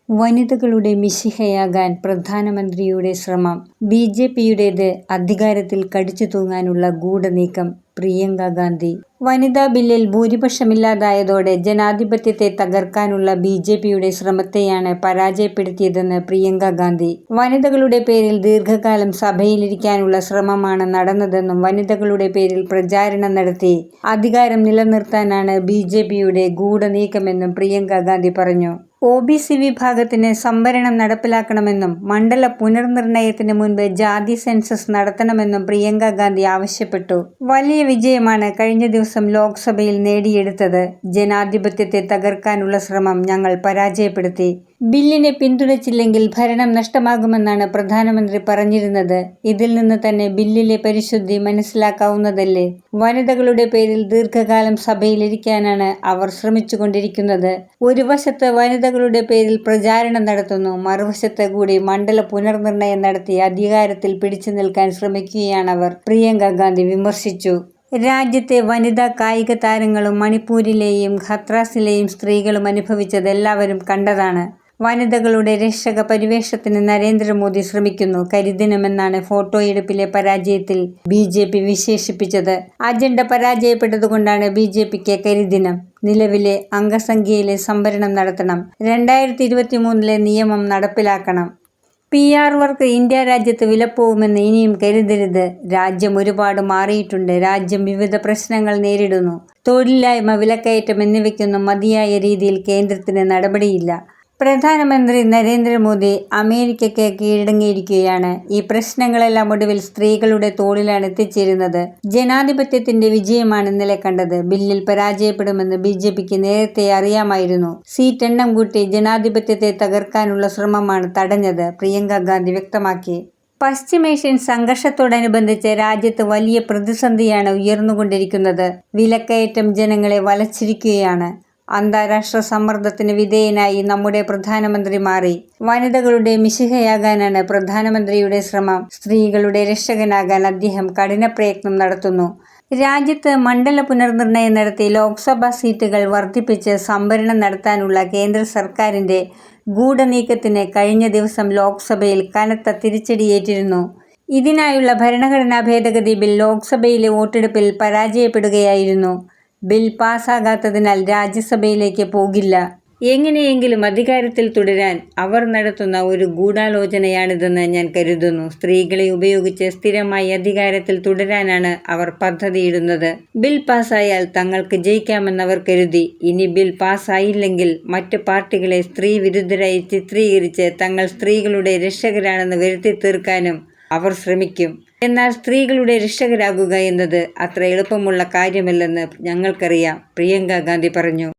വനിതകളുടെ മിശിഹയാകാൻ പ്രധാനമന്ത്രിയുടെ ശ്രമം. ബിജെപിയുടേത് അധികാരത്തിൽ കടിച്ചു തൂങ്ങാനുള്ള ഗൂഢനീക്കം. പ്രിയങ്ക ഗാന്ധി. വനിതാ ബില്ലിൽ ഭൂരിപക്ഷമില്ലാതായതോടെ ജനാധിപത്യത്തെ തകർക്കാനുള്ള ബിജെപിയുടെ ശ്രമത്തെയാണ് പരാജയപ്പെടുത്തിയതെന്ന് പ്രിയങ്ക ഗാന്ധി. വനിതകളുടെ പേരിൽ ദീർഘകാലം സഭയിലിരിക്കാനുള്ള ശ്രമമാണ് നടന്നതെന്നും വനിതകളുടെ പേരിൽ പ്രചാരണം നടത്തി അധികാരം നിലനിർത്താനാണ് ബിജെപിയുടെ ഗൂഢനീക്കമെന്നും പ്രിയങ്ക ഗാന്ധി പറഞ്ഞു. OBC വിഭാഗത്തിന് സംവരണം നടപ്പിലാക്കണമെന്നും മണ്ഡല പുനർനിർണയത്തിന് മുൻപ് ജാതി സെൻസസ് നടത്തണമെന്നും പ്രിയങ്ക ഗാന്ധി ആവശ്യപ്പെട്ടു. വലിയ വിജയമാണ് കഴിഞ്ഞ ദിവസം ലോക്സഭയിൽ നേടിയെടുത്തത്. ജനാധിപത്യത്തെ തകർക്കാനുള്ള ശ്രമം ഞങ്ങൾ പരാജയപ്പെടുത്തി. ബില്ലിനെ പിന്തുണച്ചില്ലെങ്കിൽ ഭരണം നഷ്ടമാകുമെന്നാണ് പ്രധാനമന്ത്രി പറഞ്ഞിരുന്നത്. ഇതിൽ നിന്ന് തന്നെ ബില്ലിലെ പരിശുദ്ധി മനസ്സിലാക്കാവുന്നതല്ലേ. വനിതകളുടെ പേരിൽ ദീർഘകാലം സഭയിലിരിക്കാനാണ് അവർ ശ്രമിച്ചുകൊണ്ടിരിക്കുന്നത്. ഒരു വശത്ത് വനിതകളുടെ പേരിൽ പ്രചാരണം നടത്തുന്നു, മറുവശത്ത് കൂടി മണ്ഡല പുനർനിർണയം നടത്തി അധികാരത്തിൽ പിടിച്ചു നിൽക്കാൻ ശ്രമിക്കുകയാണവർ. പ്രിയങ്ക ഗാന്ധി വിമർശിച്ചു. രാജ്യത്തെ വനിതാ കായിക താരങ്ങളും മണിപ്പൂരിലെയും ഹത്രാസിലെയും സ്ത്രീകളും അനുഭവിച്ചത് എല്ലാവരും കണ്ടതാണ്. വനിതകളുടെ രക്ഷക പരിവേഷത്തിന് നരേന്ദ്രമോദി ശ്രമിക്കുന്നു. കരിദിനമെന്നാണ് ഫോട്ടോയെടുപ്പിലെ പരാജയത്തിൽ BJP വിശേഷിപ്പിച്ചത്. അജണ്ട പരാജയപ്പെട്ടതുകൊണ്ടാണ് BJPക്ക് കരിദിനം. നിലവിലെ അംഗസംഖ്യയിലെ സംവരണം നടത്തണം. 2023 നിയമം നടപ്പിലാക്കണം. PR വർക്ക് ഇന്ത്യ രാജ്യത്ത് വിലപ്പോവുമെന്ന് ഇനിയും കരുതരുത്. രാജ്യം ഒരുപാട് മാറിയിട്ടുണ്ട്. രാജ്യം വിവിധ പ്രശ്നങ്ങൾ നേരിടുന്നു. തൊഴിലില്ലായ്മ, വിലക്കയറ്റം എന്നിവയ്ക്കൊന്നും മതിയായ രീതിയിൽ കേന്ദ്രത്തിന് നടപടിയില്ല. പ്രധാനമന്ത്രി നരേന്ദ്രമോദി അമേരിക്കയ്ക്ക് കീഴടങ്ങിയിരിക്കുകയാണ്. ഈ പ്രശ്നങ്ങളെല്ലാം ഒടുവിൽ സ്ത്രീകളുടെ തോളിലാണ് എത്തിച്ചേരുന്നത്. ജനാധിപത്യത്തിന്റെ വിജയമാണ് ഇന്നലെ കണ്ടത്. ബില്ലിൽ പരാജയപ്പെടുമെന്ന് BJPക്ക് നേരത്തെ അറിയാമായിരുന്നു. സീറ്റ് എണ്ണം കൂട്ടി ജനാധിപത്യത്തെ തകർക്കാനുള്ള ശ്രമമാണ് തടഞ്ഞത്, പ്രിയങ്ക ഗാന്ധി വ്യക്തമാക്കി. പശ്ചിമേഷ്യൻ സംഘർഷത്തോടനുബന്ധിച്ച് രാജ്യത്ത് വലിയ പ്രതിസന്ധിയാണ് ഉയർന്നുകൊണ്ടിരിക്കുന്നത്. വിലക്കയറ്റം ജനങ്ങളെ വലച്ചിരിക്കുകയാണ്. അന്താരാഷ്ട്ര സമ്മർദ്ദത്തിന് വിധേയനായി നമ്മുടെ പ്രധാനമന്ത്രി മാറി. വനിതകളുടെ മിശിഹയാകാനാണ് പ്രധാനമന്ത്രിയുടെ ശ്രമം. സ്ത്രീകളുടെ രക്ഷകനാകാൻ അദ്ദേഹം കഠിന പ്രയത്നം നടത്തുന്നു. രാജ്യത്ത് മണ്ഡല പുനർനിർണയം നടത്തി ലോക്സഭാ സീറ്റുകൾ വർദ്ധിപ്പിച്ച് സംവരണം നടത്താനുള്ള കേന്ദ്ര സർക്കാരിന്റെ ഗൂഢനീക്കത്തിന് കഴിഞ്ഞ ദിവസം ലോക്സഭയിൽ കനത്ത തിരിച്ചടിയേറ്റിരുന്നു. ഇതിനായുള്ള ഭരണഘടനാ ഭേദഗതി ബിൽ ലോക്സഭയിലെ വോട്ടെടുപ്പിൽ പരാജയപ്പെടുകയായിരുന്നു. ബിൽ പാസ്സാകാത്തതിനാൽ രാജ്യസഭയിലേക്ക് പോകില്ല. എങ്ങനെയെങ്കിലും അധികാരത്തിൽ തുടരാൻ അവർ നടത്തുന്ന ഒരു ഗൂഢാലോചനയാണിതെന്ന് ഞാൻ കരുതുന്നു. സ്ത്രീകളെ ഉപയോഗിച്ച് സ്ഥിരമായി അധികാരത്തിൽ തുടരാനാണ് അവർ പദ്ധതിയിടുന്നത്. ബിൽ പാസ്സായാൽ തങ്ങൾക്ക് ജയിക്കാമെന്നവർ കരുതി. ഇനി ബിൽ പാസ്സായില്ലെങ്കിൽ മറ്റ് പാർട്ടികളെ സ്ത്രീ വിരുദ്ധരായി ചിത്രീകരിച്ച് തങ്ങൾ സ്ത്രീകളുടെ രക്ഷകരാണെന്ന് വരുത്തി തീർക്കാനും അവർ ശ്രമിക്കും. എന്നാൽ സ്ത്രീകളുടെ രക്ഷകരാകുക എന്നത് അത്ര എളുപ്പമുള്ള കാര്യമല്ലെന്ന് ഞങ്ങൾക്കറിയാം, പ്രിയങ്ക ഗാന്ധി പറഞ്ഞു.